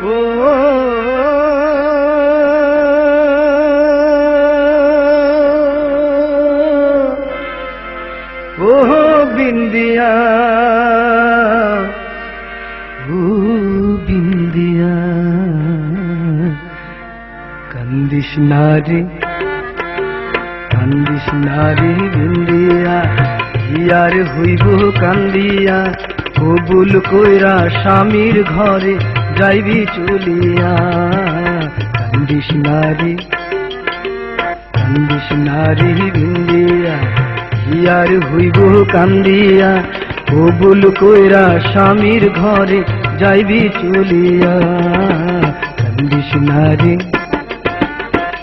ও ও বিন্দিয়া, ও বিন্দিয়া, কান্দিস নারে, কান্দিস নারে বিন্দিয়া, হিয়ার হইব কান্দিয়া, কবুল কইরা স্বামীর ঘরে যাইবি চলিয়া। কান্দিস নারে, কান্দিস নারে বিন্দিয়া, হিয়ার হইব কান্দিয়া, কবুল কইরা স্বামীর ঘরে যাইবি চলিয়া। কান্দিস নারে,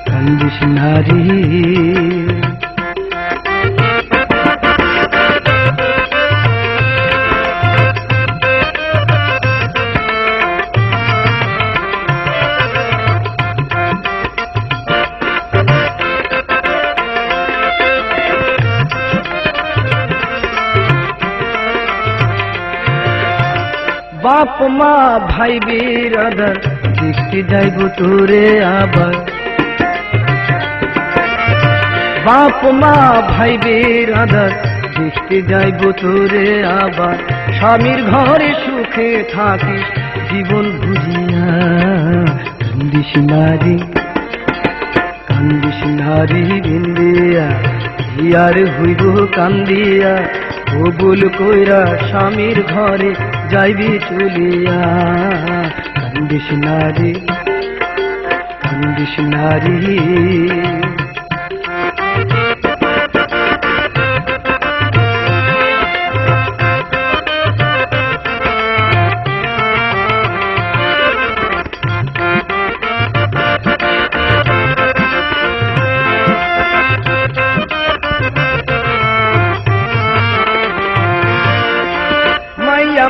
কান্দিস নারে। বাপ মা ভাই বিরাদার দেখতে যাইব তোরে আবার, বাপ মা ভাই বিরাদার দেখতে যাইব তোরে আবার, স্বামীর ঘরে সুখে থাকিস জীবন বুঝিয়া। কান্দিস নারে, কান্দিস নারে বিন্দিয়া, হিয়ার হইব কান্দিয়া, কবুল কইরা স্বামীর ঘরে যাইবি চলিয়া। কান্দিস নারে, কান্দিস নারে।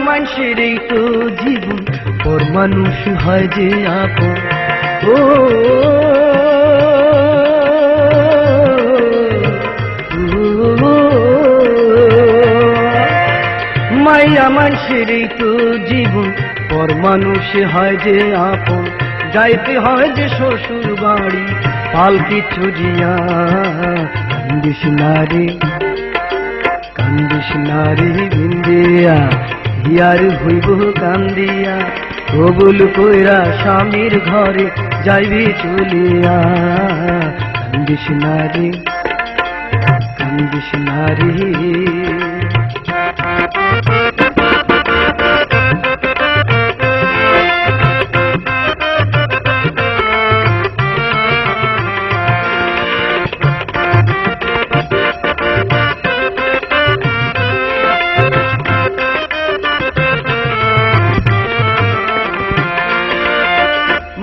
মানুষের এই তো জীবন, পর মানুষ হয় যে আপন। ও মাইয়া মানুষের এই তো জীবন, পর মানুষ হয় যে আপন। যাইতে হয় যে শ্বশুর বাড়ি পালকি চুজিয়া। কান্দিস নারে, কান্দিস নারে বিন্দিয়া, হিয়ার হইব কান্দিয়া, কবুল কইরা স্বামীর ঘরে যাইবি চলিয়া। কান্দিস নারে, কান্দিস নারে।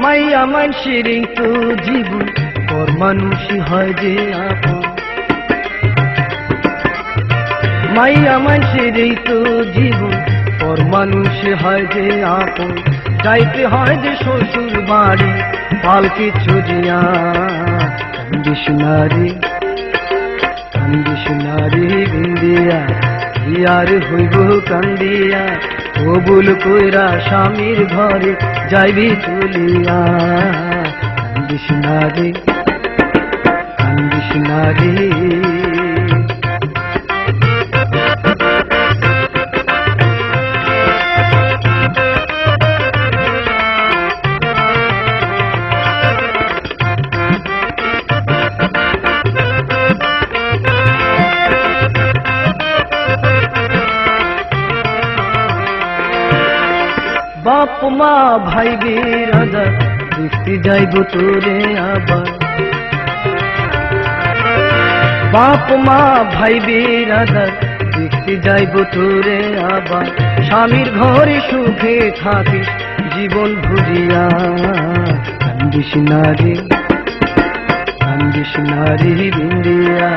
মাইয়া মানুষের এই তো জীবন, পর মানুষ হয় যে আপন। মাইয়া মানুষের এই তো জীবন, পর মানুষ হয় যে আপন। যাইতে হয় যে শ্বশুর বাড়ি পালকি চুজিয়া। কান্দিস নারে, কান্দিস নারে বিন্দিয়া, হিয়ার হইব কান্দিয়া, কবুল কইরা স্বামীর ঘরে যাইবি চলিয়া। কান্দিস নারে, কান্দিস নারে। বাপ মা ভাই বিরাদার দেখতে যাইব তোরে আবার, বাপ মা ভাই বিরাদার দেখতে যাইব তোরে আবার। স্বামীর ঘরে সুখে থাকিস জীবন ভুলিয়া। কান্দিস নারে, কান্দিস নারে বিন্দিয়া,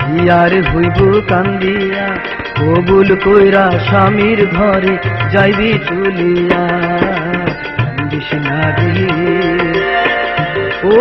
হিয়ার হইব কান্দিয়া, কবুল কইরা স্বামীর ঘরে যাইবি চলিয়া। কান্দিস নারে, ও